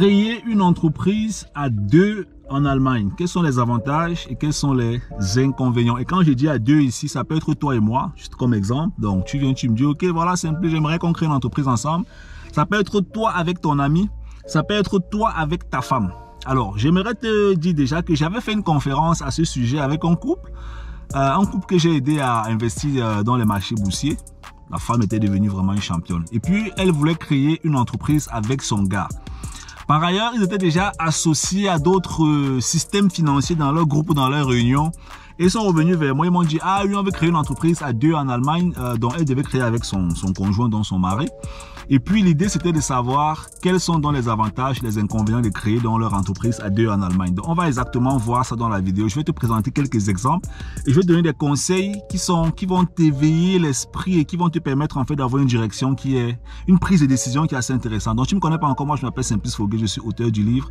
Créer une entreprise à deux en Allemagne. Quels sont les avantages et quels sont les inconvénients? Et quand je dis à deux ici, ça peut être toi et moi, juste comme exemple. Donc tu viens, tu me dis, ok, voilà, simple, j'aimerais qu'on crée une entreprise ensemble. Ça peut être toi avec ton ami, ça peut être toi avec ta femme. Alors, j'aimerais te dire déjà que j'avais fait une conférence à ce sujet avec un couple que j'ai aidé à investir dans les marchés boursiers. La femme était devenue vraiment une championne. Et puis, elle voulait créer une entreprise avec son gars. Par ailleurs, ils étaient déjà associés à d'autres systèmes financiers dans leur groupe ou dans leur réunion. Et ils sont revenus vers moi, ils m'ont dit, ah oui, on veut créer une entreprise à deux en Allemagne, dont elle devait créer avec son conjoint, dont son mari. Et puis l'idée, c'était de savoir quels sont donc les avantages, les inconvénients de créer dans leur entreprise à deux en Allemagne. Donc on va exactement voir ça dans la vidéo. Je vais te présenter quelques exemples et je vais te donner des conseils qui vont t'éveiller l'esprit et qui vont te permettre en fait d'avoir une direction qui est une prise de décision qui est assez intéressante. Donc tu me connais pas encore, moi je m'appelle Simplice Foguet, je suis auteur du livre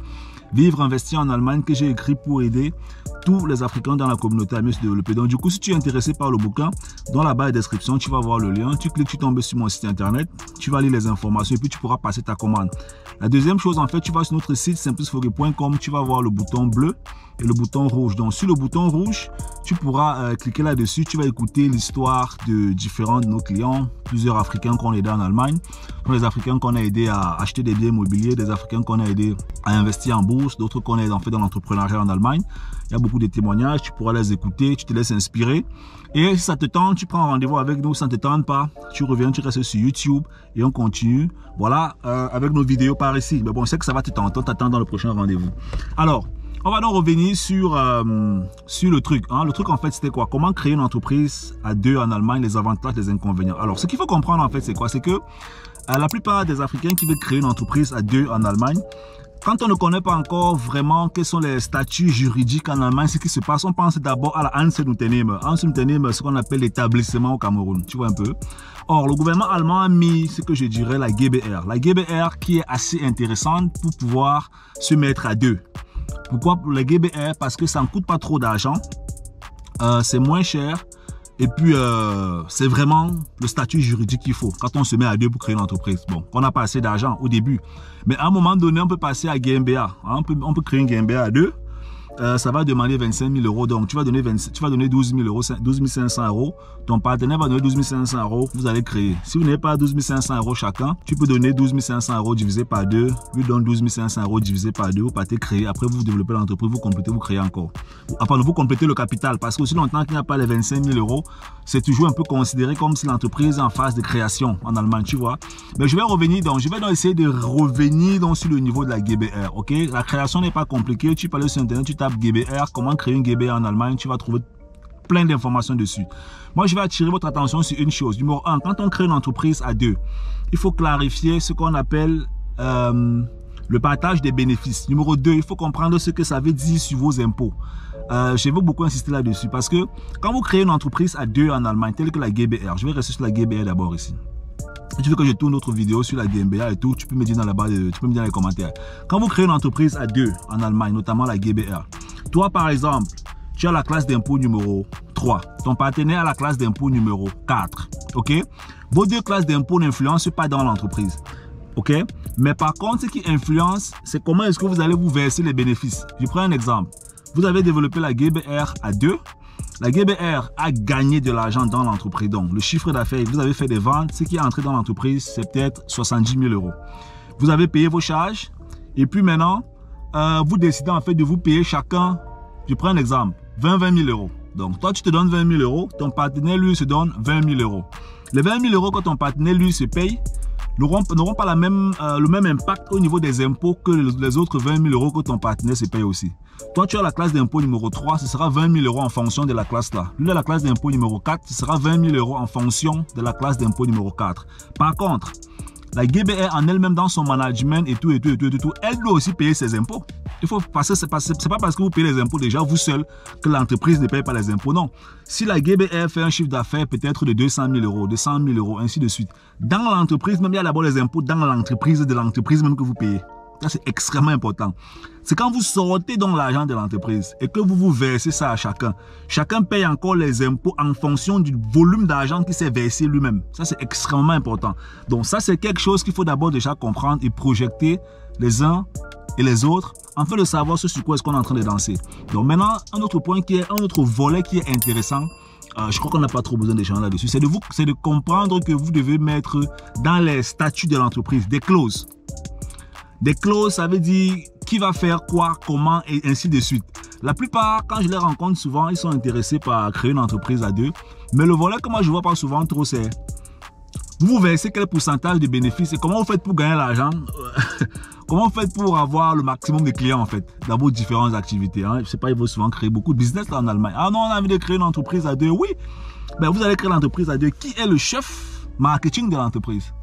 Vivre, investir en Allemagne que j'ai écrit pour aider tous les Africains dans la communauté à mieux se développer. Donc du coup, si tu es intéressé par le bouquin, dans la barre de description, tu vas voir le lien, tu cliques, tu tombes sur mon site internet, tu vas lire les informations et puis tu pourras passer ta commande. La deuxième chose, en fait, tu vas sur notre site simplicefoguet.com, tu vas voir le bouton bleu et le bouton rouge. Donc sur le bouton rouge, tu pourras cliquer là-dessus, tu vas écouter l'histoire de différents de nos clients, plusieurs Africains qu'on a aidés en Allemagne, des Africains qu'on a aidés à acheter des biens immobiliers, des Africains qu'on a aidés à investir en bourse, d'autres qu'on a fait dans l'entrepreneuriat en Allemagne. Il y a beaucoup de témoignages, tu pourras les écouter, tu te laisses inspirer. Et si ça te tente, tu prends un rendez-vous avec nous. Si ça ne te tente pas, tu reviens, tu restes sur YouTube et on continue. Voilà, avec nos vidéos par ici. Mais bon, je sais que ça va te tenter, on t'attend dans le prochain rendez-vous. Alors, on va donc revenir sur le truc. Hein. Le truc, en fait, c'était quoi? Comment créer une entreprise à deux en Allemagne, les avantages, les inconvénients. Alors, ce qu'il faut comprendre, en fait, c'est quoi? C'est que la plupart des Africains qui veulent créer une entreprise à deux en Allemagne, quand on ne connaît pas encore vraiment quels sont les statuts juridiques en Allemagne, ce qui se passe, on pense d'abord à la Einzelunternehmen. Einzelunternehmen, ce qu'on appelle l'établissement au Cameroun, tu vois un peu. Or, le gouvernement allemand a mis ce que je dirais la GbR. La GbR qui est assez intéressante pour pouvoir se mettre à deux. Pourquoi la GbR? Parce que ça ne coûte pas trop d'argent, c'est moins cher. Et puis, c'est vraiment le statut juridique qu'il faut quand on se met à deux pour créer une entreprise. Bon, on n'a pas assez d'argent au début. Mais à un moment donné, on peut passer à GmbH. Hein, on peut créer une GmbH à deux. Ça va demander 25 000 euros. Donc, tu vas donner 12 500 euros. Ton partenaire va donner 12 500 euros. Vous allez créer. Si vous n'avez pas 12 500 euros chacun, tu peux donner 12 500 euros divisé par deux. Lui donne 12 500 euros divisé par deux. Vous partez créer. Après, vous développez l'entreprise. Vous complétez, vous créez encore. Après, vous complétez le capital. Parce que aussi longtemps qu'il n'y a pas les 25 000 euros, c'est toujours un peu considéré comme si l'entreprise est en phase de création en Allemagne, tu vois. Mais je vais revenir donc, essayer de revenir donc sur le niveau de la GbR, ok? La création n'est pas compliquée. Tu peux aller sur Internet, tu tapes GbR, comment créer une GbR en Allemagne, tu vas trouver plein d'informations dessus. Moi, je vais attirer votre attention sur une chose. Numéro 1, quand on crée une entreprise à deux, il faut clarifier ce qu'on appelle le partage des bénéfices. Numéro 2, il faut comprendre ce que ça veut dire sur vos impôts. Je vais beaucoup insister là-dessus parce que quand vous créez une entreprise à deux en Allemagne, telle que la GbR, je vais rester sur la GbR d'abord ici. Si tu veux que je tourne notre vidéo sur la GmbH et tout, tu peux me dire dans la barre, tu peux me dire dans les commentaires. Quand vous créez une entreprise à deux en Allemagne, notamment la GbR, toi par exemple, tu as la classe d'impôt numéro 3, ton partenaire a la classe d'impôt numéro 4, ok? Vos deux classes d'impôt n'influencent pas dans l'entreprise, ok? Mais par contre, ce qui influence, c'est comment est-ce que vous allez vous verser les bénéfices. Je prends un exemple. Vous avez développé la GbR à deux. La GbR a gagné de l'argent dans l'entreprise. Donc, le chiffre d'affaires, vous avez fait des ventes. Ce qui est entré dans l'entreprise, c'est peut-être 70 000 euros. Vous avez payé vos charges. Et puis maintenant, vous décidez en fait de vous payer chacun, je prends un exemple, 20 000 euros. Donc, toi, tu te donnes 20 000 euros. Ton partenaire, lui, se donne 20 000 euros. Les 20 000 euros que ton partenaire, lui, se paye, n'auront pas le même impact au niveau des impôts que les autres 20 000 euros que ton partenaire se paye aussi. Toi, tu as la classe d'impôt numéro 3, ce sera 20 000 euros en fonction de la classe là. Lui, a la classe d'impôt numéro 4, ce sera 20 000 euros en fonction de la classe d'impôt numéro 4. Par contre, la GbR en elle-même dans son management et tout, elle doit aussi payer ses impôts. Il faut passer, c'est pas parce que vous payez les impôts déjà vous seul que l'entreprise ne paye pas les impôts. Non. Si la GbR fait un chiffre d'affaires peut-être de 200 000 euros, de 100 000 euros, ainsi de suite, dans l'entreprise même, il y a d'abord les impôts dans l'entreprise de l'entreprise même que vous payez. Ça, c'est extrêmement important. C'est quand vous sortez dans l'argent de l'entreprise et que vous vous versez ça à chacun. Chacun paye encore les impôts en fonction du volume d'argent qui s'est versé lui-même. Ça, c'est extrêmement important. Donc ça, c'est quelque chose qu'il faut d'abord déjà comprendre et projeter les uns et les autres, afin de savoir ce sur quoi est-ce qu'on est en train de danser. Donc maintenant, un autre volet qui est intéressant, je crois qu'on n'a pas trop besoin d'échanger là-dessus, c'est de comprendre que vous devez mettre dans les statuts de l'entreprise des clauses. Des clauses, ça veut dire qui va faire quoi, comment et ainsi de suite. La plupart, quand je les rencontre souvent, ils sont intéressés par créer une entreprise à deux. Mais le volet que moi je vois pas souvent trop, c'est vous versez quel pourcentage de bénéfices et comment vous faites pour gagner l'argent. Comment vous faites pour avoir le maximum de clients en fait dans vos différentes activités. Je sais pas, il faut souvent créer beaucoup de business là en Allemagne. Ah non, on a envie de créer une entreprise à deux. Oui, ben vous allez créer l'entreprise à deux. Qui est le chef marketing de l'entreprise?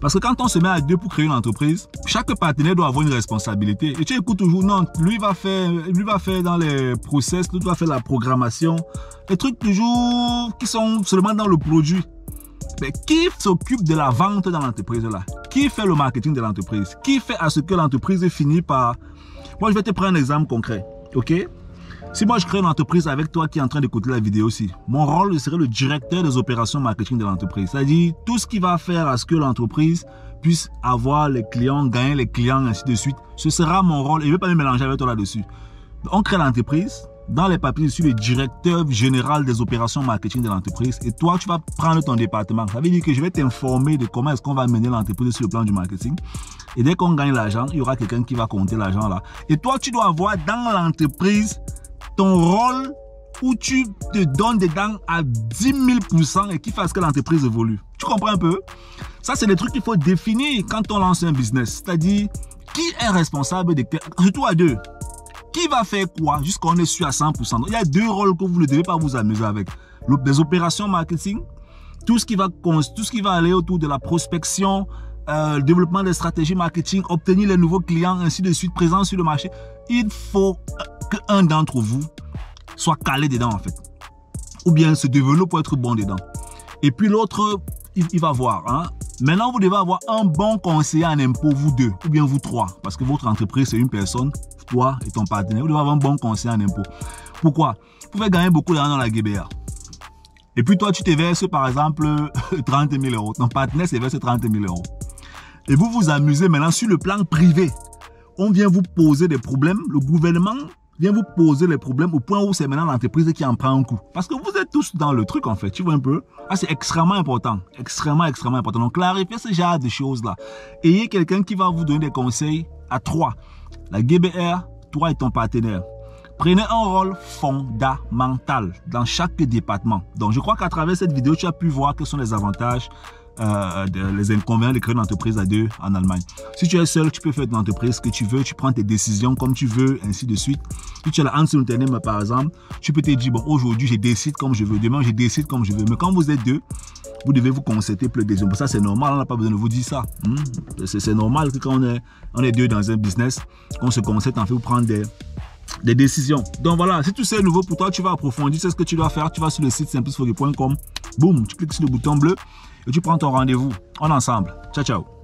Parce que quand on se met à deux pour créer une entreprise, chaque partenaire doit avoir une responsabilité. Et tu écoutes toujours, non, lui va faire dans les process, lui va faire la programmation. Les trucs toujours qui sont seulement dans le produit. Mais qui s'occupe de la vente dans l'entreprise là? Qui fait le marketing de l'entreprise? Qui fait à ce que l'entreprise finisse par... Moi, je vais te prendre un exemple concret, ok? Si moi, je crée une entreprise avec toi qui est en train d'écouter la vidéo aussi, mon rôle serait le directeur des opérations marketing de l'entreprise. C'est-à-dire tout ce qui va faire à ce que l'entreprise puisse avoir les clients, gagner les clients, ainsi de suite. Ce sera mon rôle et je ne vais pas me mélanger avec toi là-dessus. On crée l'entreprise. Dans les papiers, je suis le directeur général des opérations marketing de l'entreprise et toi, tu vas prendre ton département. Ça veut dire que je vais t'informer de comment est-ce qu'on va mener l'entreprise sur le plan du marketing. Et dès qu'on gagne l'argent, il y aura quelqu'un qui va compter l'argent là. Et toi, tu dois avoir dans l'entreprise ton rôle où tu te donnes dedans à 10 000% et qui fasse que l'entreprise évolue. Tu comprends un peu? Ça, c'est des trucs qu'il faut définir quand on lance un business. C'est-à-dire, qui est responsable de... Surtout à deux. Qui va faire quoi jusqu'à on est sûr à 100%. Donc, il y a deux rôles que vous ne devez pas vous amuser avec. Les opérations marketing, tout ce qui va aller autour de la prospection, le développement des stratégies marketing, obtenir les nouveaux clients, ainsi de suite, présents sur le marché. Il faut qu'un d'entre vous soit calé dedans en fait. Ou bien se développer pour être bon dedans. Et puis l'autre, il va voir. Hein. Maintenant, vous devez avoir un bon conseiller en impôt, vous deux, ou bien vous trois. Parce que votre entreprise, c'est une personne, toi et ton partenaire. Vous devez avoir un bon conseiller en impôt. Pourquoi? Vous pouvez gagner beaucoup d'argent dans la GBR. Et puis toi, tu te verses par exemple 30 000 euros. Ton partenaire se verse 30 000 euros. Et vous vous amusez maintenant sur le plan privé. On vient vous poser des problèmes. Le gouvernement vient vous poser les problèmes au point où c'est maintenant l'entreprise qui en prend un coup. Parce que vous êtes tous dans le truc en fait. Tu vois un peu? Ah, c'est extrêmement important. Extrêmement important. Donc, clarifiez ce genre de choses-là. Ayez quelqu'un qui va vous donner des conseils à trois. La GBR, toi et ton partenaire. Prenez un rôle fondamental dans chaque département. Donc, je crois qu'à travers cette vidéo, tu as pu voir quels sont les avantages, les inconvénients de créer une entreprise à deux en Allemagne. Si tu es seul, tu peux faire ton entreprise que tu veux, tu prends tes décisions comme tu veux, ainsi de suite. Si tu es la Einzelunternehmen par exemple, tu peux te dire, bon, aujourd'hui, je décide comme je veux, demain, je décide comme je veux. Mais quand vous êtes deux, vous devez vous concerter pour les décisions. Pour ça, c'est normal, on n'a pas besoin de vous dire ça. C'est normal que quand on est deux dans un business, on se concerte en fait pour prendre des décisions. Donc voilà, si tout c'est nouveau pour toi, tu vas approfondir, c'est ce que tu dois faire. Tu vas sur le site simplesfoguet.com, boum, tu cliques sur le bouton bleu et tu prends ton rendez-vous. On est ensemble. Ciao, ciao.